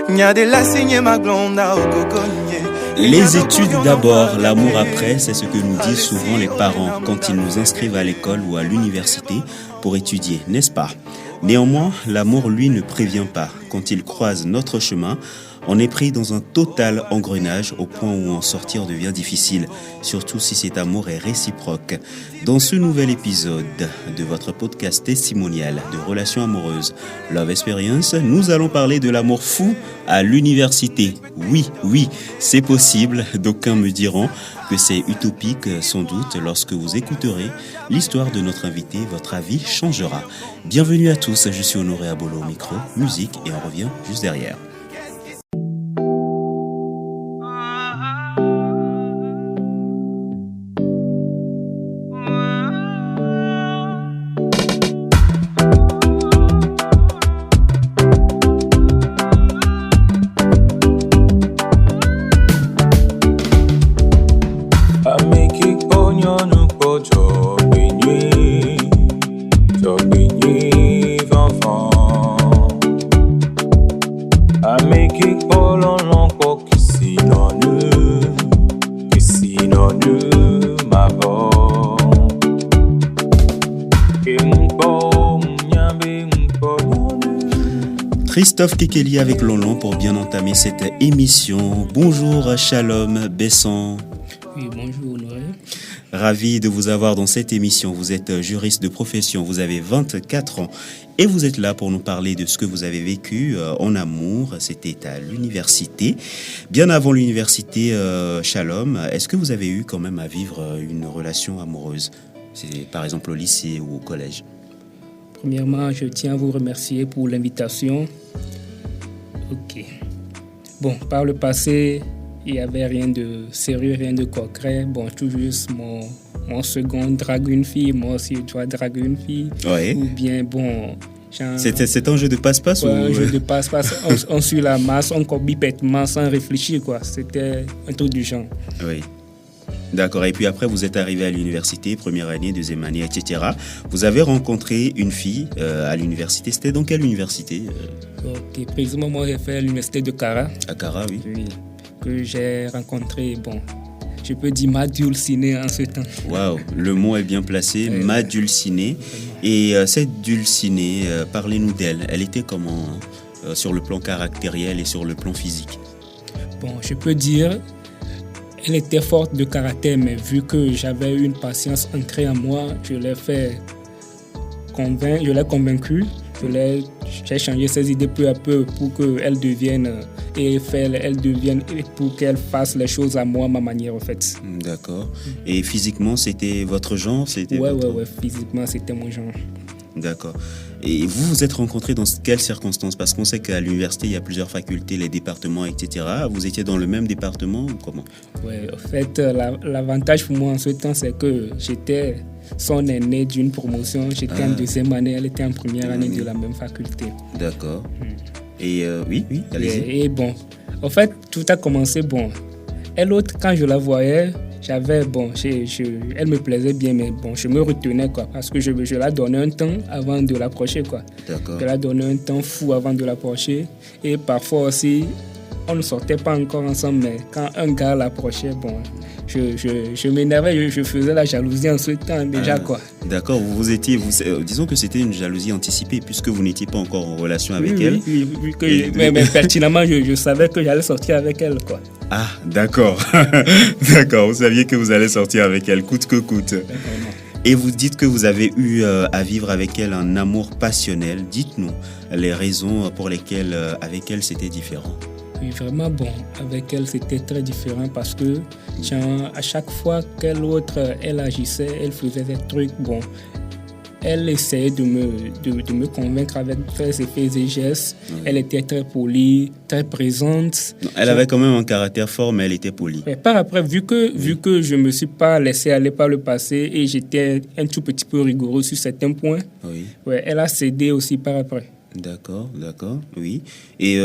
Les études d'abord, l'amour après, c'est ce que nous disent souvent les parents quand ils nous inscrivent à l'école ou à l'université pour étudier, n'est-ce pas? Néanmoins, l'amour, lui, ne prévient pas. Quand il croise notre chemin, on est pris dans un total engrenage au point où en sortir devient difficile, surtout si cet amour est réciproque. Dans ce nouvel épisode de votre podcast testimonial de relations amoureuses Love Experience, nous allons parler de l'amour fou à l'université. Oui, c'est possible. D'aucuns me diront que c'est utopique sans doute. Lorsque vous écouterez l'histoire de notre invité, votre avis changera. Bienvenue à tous, je suis Honoré Abolo au micro, musique et on revient juste derrière. Christophe Kekeli avec Lolon pour bien entamer cette émission. Bonjour Shalom Besson. Oui, bonjour Honoré. Ravi de vous avoir dans cette émission. Vous êtes juriste de profession, vous avez 24 ans et vous êtes là pour nous parler de ce que vous avez vécu en amour. C'était à l'université. Bien avant l'université, Shalom, est-ce que vous avez eu quand même à vivre une relation amoureuse? C'est par exemple au lycée ou au collège? Premièrement, je tiens à vous remercier pour l'invitation. Ok. Bon, par le passé, il n'y avait rien de sérieux, rien de concret. Bon, tout juste mon second drague une fille, moi aussi je dois draguer une fille. Ouais. Ou bien, bon... C'est un jeu de passe-passe ouais, ou... un jeu de passe-passe. on suit la masse, on copie bêtement sans réfléchir, quoi. C'était un truc du genre. Oui. D'accord. Et puis après, vous êtes arrivé à l'université, première année, deuxième année, etc. Vous avez rencontré une fille à l'université. C'était dans quelle université Ok, précisément, moi, j'ai fait à l'université de Cara. À Cara, oui. Oui, que j'ai rencontré, bon, je peux dire ma dulcinée en ce temps. Waouh, le mot est bien placé, ma dulcinée. Et cette dulcinée, parlez-nous d'elle. Elle était comment sur le plan caractériel et sur le plan physique? Bon, je peux dire... Elle était forte de caractère, mais vu que j'avais une patience ancrée en moi, je l'ai convaincue, j'ai changé ses idées peu à peu pour qu'elle devienne, pour qu'elle fasse les choses à moi, ma manière en fait. D'accord. Et physiquement, c'était votre genre? Ouais, physiquement, c'était mon genre. D'accord. Et vous vous êtes rencontrés dans quelles circonstances? Parce qu'on sait qu'à l'université, il y a plusieurs facultés, les départements, etc. Vous étiez dans le même département ou comment? Oui, en fait, l'avantage pour moi en ce temps, c'est que j'étais son aîné d'une promotion. J'étais en deuxième année, elle était en première année de la même faculté. D'accord. Et oui, allez-y. Et bon, en fait, tout a commencé, bon. Elle autre, quand je la voyais... elle me plaisait bien, mais bon, je me retenais, quoi, parce que je la donnais un temps avant de l'approcher, quoi. D'accord. Je la donnais un temps fou avant de l'approcher. Et parfois aussi, on ne sortait pas encore ensemble, mais quand un gars l'approchait, bon, je m'énervais, je faisais la jalousie en ce temps déjà, quoi. D'accord, disons que c'était une jalousie anticipée, puisque vous n'étiez pas encore en relation avec elle. Oui, mais pertinemment, je savais que j'allais sortir avec elle, quoi. Ah, d'accord. D'accord, vous saviez que vous allez sortir avec elle, coûte que coûte. Et vous dites que vous avez eu à vivre avec elle un amour passionnel. Dites-nous les raisons pour lesquelles avec elle c'était différent. Oui, vraiment, bon, avec elle c'était très différent parce que à chaque fois elle agissait, elle faisait des trucs, bon, elle essayait de me convaincre avec ses faits et gestes. Elle était très polie, très présente. Non, elle avait quand même un caractère fort, mais elle était polie. Mais par après, vu que je ne me suis pas laissé aller par le passé et j'étais un tout petit peu rigoureux sur certains points, elle a cédé aussi par après. D'accord, oui. Et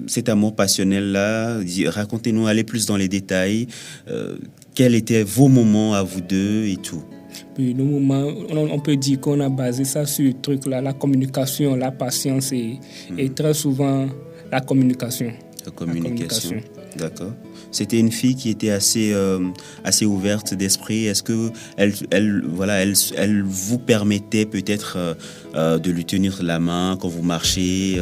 cet amour passionnel-là, racontez-nous, allez plus dans les détails. Quels étaient vos moments à vous deux et tout? Puis nos moments, on peut dire qu'on a basé ça sur le truc là, la communication, la patience et très souvent la communication. La communication. D'accord. C'était une fille qui était assez ouverte d'esprit. Est-ce que elle vous permettait peut-être de lui tenir la main quand vous marchez,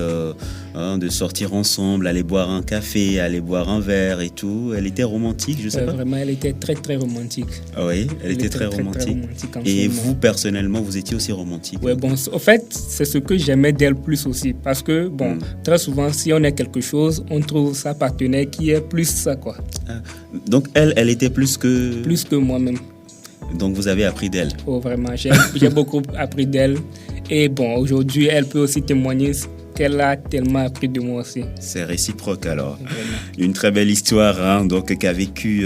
de sortir ensemble, aller boire un café, aller boire un verre et tout? Elle était romantique, je sais pas. Vraiment, elle était très très romantique. Ah oui, elle était très romantique. Et vous personnellement, vous étiez aussi romantique? Ouais, bon, au fait, c'est ce que j'aimais d'elle plus aussi, parce que bon, très souvent, si on a quelque chose, on trouve sa partenaire qui est plus ça, quoi. Ah, donc elle était plus que moi-même. Donc vous avez appris d'elle? Oh, vraiment, j'ai beaucoup appris d'elle. Et bon, aujourd'hui, elle peut aussi témoigner qu'elle a tellement appris de moi aussi. C'est réciproque alors. Vraiment. Une très belle histoire donc, qu'a vécu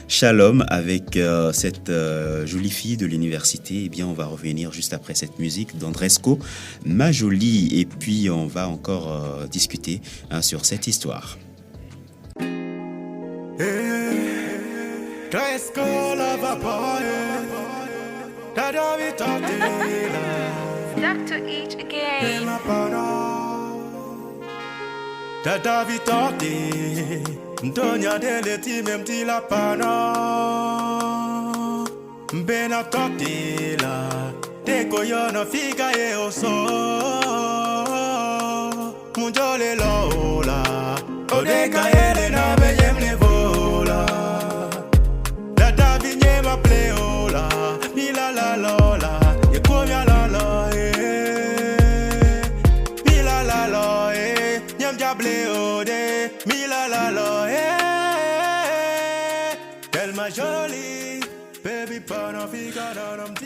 Shalom avec cette jolie fille de l'université. Eh bien, on va revenir juste après cette musique d'Andresco, Ma Jolie. Et puis, on va encore discuter sur cette histoire. Dr. H again. Dada vitorde, ndonya dele ti même ti la pana. Bena tote la, te koyono figa e oso. Munjole lola, odeka ele na beyem le vola. Dada vinye ma pleola, mila la lola, ye komya la la mila la la nyam diable ode, mila la la tellement jolie.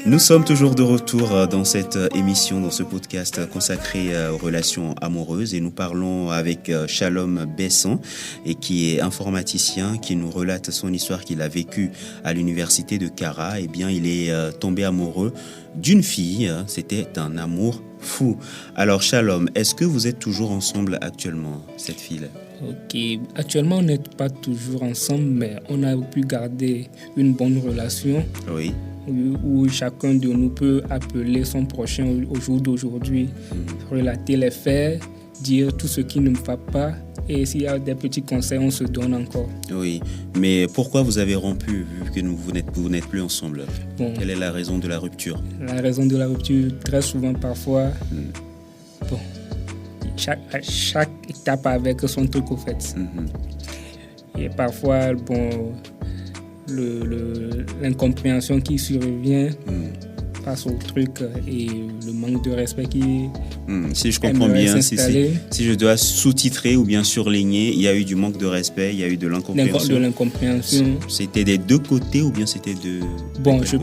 Nous sommes toujours de retour dans cette émission, dans ce podcast consacré aux relations amoureuses, et nous parlons avec Shalom Besson, et qui est informaticien, qui nous relate son histoire qu'il a vécue à l'université de Kara. Eh bien, il est tombé amoureux d'une fille. C'était un amour fou. Alors Shalom, est-ce que vous êtes toujours ensemble actuellement, cette fille-là? Ok, actuellement on n'est pas toujours ensemble, mais on a pu garder une bonne relation. Oui. Où chacun de nous peut appeler son prochain au jour d'aujourd'hui, relater les faits, dire tout ce qui ne va pas, et s'il y a des petits conseils, on se donne encore. Oui, mais pourquoi vous avez rompu vu que vous n'êtes plus ensemble? Bon, quelle est la raison de la rupture? La raison de la rupture, très souvent, parfois, bon, chaque étape avec son truc au fait. Et parfois, bon, l'incompréhension qui survient face au truc et le manque de respect qui si je comprends bien, si je dois sous-titrer ou bien surligner, il y a eu du manque de respect, il y a eu de l'incompréhension. De l'incompréhension. C'était des deux côtés ou bien c'était de... Bon, je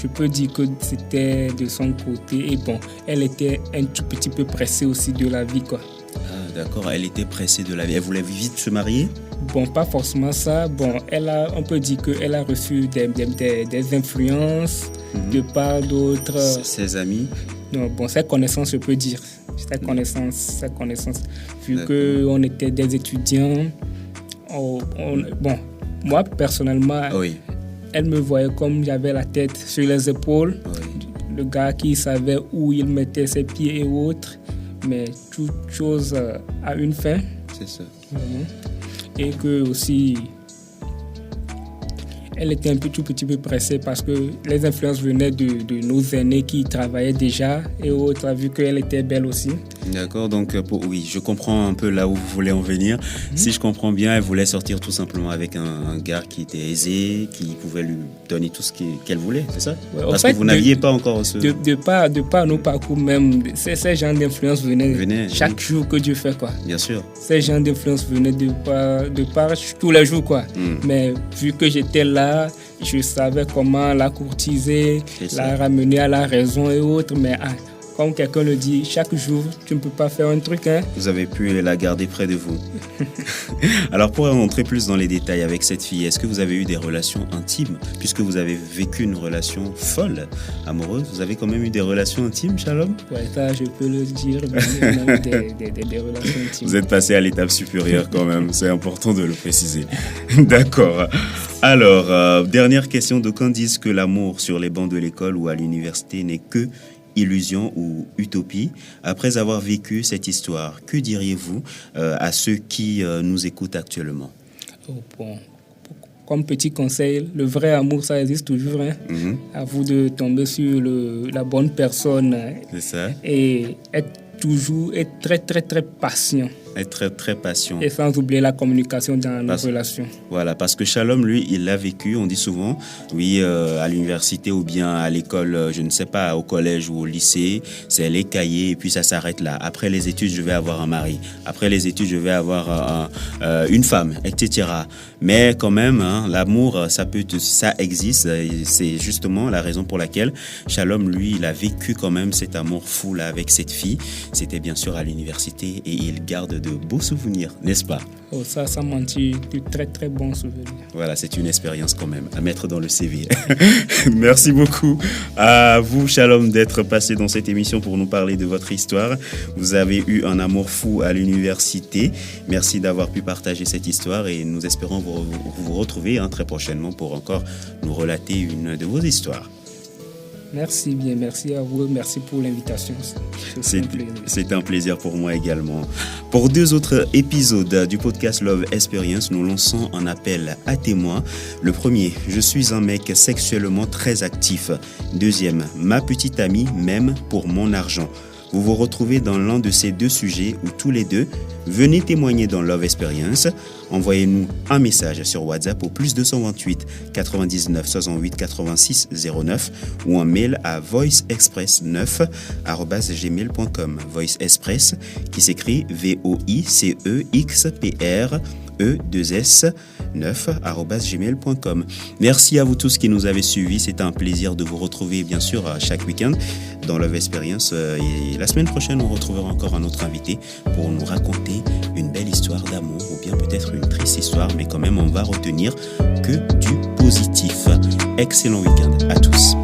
peux dire que c'était de son côté, et bon, elle était un tout petit peu pressée aussi de la vie, quoi. Ah, d'accord, elle était pressée de la vie. Elle voulait vite se marier? Bon, pas forcément ça. Bon, on peut dire qu'elle a reçu des influences de part d'autres. Ses amis? Non, bon, ses connaissances, je peux dire. Ses connaissances. Vu qu'on était des étudiants, bon, moi, personnellement, elle me voyait comme j'avais la tête sur les épaules. Le gars qui savait où il mettait ses pieds et autres. Mais toute chose a une fin. C'est ça. Et que aussi, elle était un tout petit peu pressée parce que les influences venaient de nos aînés qui travaillaient déjà et autres, vu qu'elle était belle aussi. D'accord, donc oui, je comprends un peu là où vous voulez en venir. Si je comprends bien, elle voulait sortir tout simplement avec un gars qui était aisé, qui pouvait lui donner tout ce qu'elle voulait, c'est ça? Parce que vous n'aviez pas encore ce... De par nos parcours même, ces gens d'influence venaient chaque jour que Dieu fait, quoi. Bien sûr. Ces gens d'influence venaient de par tous les jours, quoi. Mais vu que j'étais là, je savais comment la courtiser, la ramener à la raison et autres, mais comme quelqu'un le dit, chaque jour, tu ne peux pas faire un truc. Vous avez pu la garder près de vous. Alors, pour entrer plus dans les détails avec cette fille, est-ce que vous avez eu des relations intimes? Puisque vous avez vécu une relation folle, amoureuse, vous avez quand même eu des relations intimes, Shalom? Ouais, ça, je peux le dire. On a eu des relations intimes. Vous êtes passé à l'étape supérieure quand même, c'est important de le préciser. D'accord. Alors, dernière question. D'aucuns disent que l'amour sur les bancs de l'école ou à l'université n'est que illusion ou utopie. Après avoir vécu cette histoire, que diriez-vous à ceux qui nous écoutent actuellement? Bon, comme petit conseil, le vrai amour, ça existe toujours. Hein. À vous de tomber sur la bonne personne. C'est ça. Et être très, très, très patient. Être très patient. Et sans oublier la communication dans nos relations. Voilà, parce que Shalom, lui, il l'a vécu, on dit souvent, oui, à l'université ou bien à l'école, je ne sais pas, au collège ou au lycée, c'est les cahiers et puis ça s'arrête là. Après les études, je vais avoir un mari. Après les études, je vais avoir une femme, etc. Mais quand même, hein, l'amour, ça existe. C'est justement la raison pour laquelle Shalom, lui, il a vécu quand même cet amour fou là avec cette fille. C'était bien sûr à l'université et il garde de beaux souvenirs, n'est-ce pas? Oh, ça mentit, de très très bons souvenirs. Voilà, c'est une expérience quand même à mettre dans le CV. Merci beaucoup à vous, Shalom, d'être passé dans cette émission pour nous parler de votre histoire. Vous avez eu un amour fou à l'université. Merci d'avoir pu partager cette histoire et nous espérons vous retrouver très prochainement pour encore nous relater une de vos histoires. Merci bien, merci à vous, merci pour l'invitation. C'est un plaisir pour moi également. Pour 2 autres épisodes du podcast Love Experience, nous lançons un appel à témoins. Le premier, je suis un mec sexuellement très actif. Deuxième, ma petite amie m'aime pour mon argent. Vous vous retrouvez dans l'un de ces 2 sujets ou tous les 2, venez témoigner dans Love Experience. Envoyez-nous un message sur WhatsApp au +228 99 68 86 09 ou un mail à voiceexpress9@gmail.com. Voice Express qui s'écrit VOICEXPRE2S9@gmail.com. Merci à vous tous qui nous avez suivis. C'était un plaisir de vous retrouver bien sûr chaque week-end dans Love Experience. Et la semaine prochaine, on retrouvera encore un autre invité pour nous raconter une belle histoire d'amour ou bien peut-être une triste histoire, mais quand même on va retenir que du positif. Excellent week-end à tous.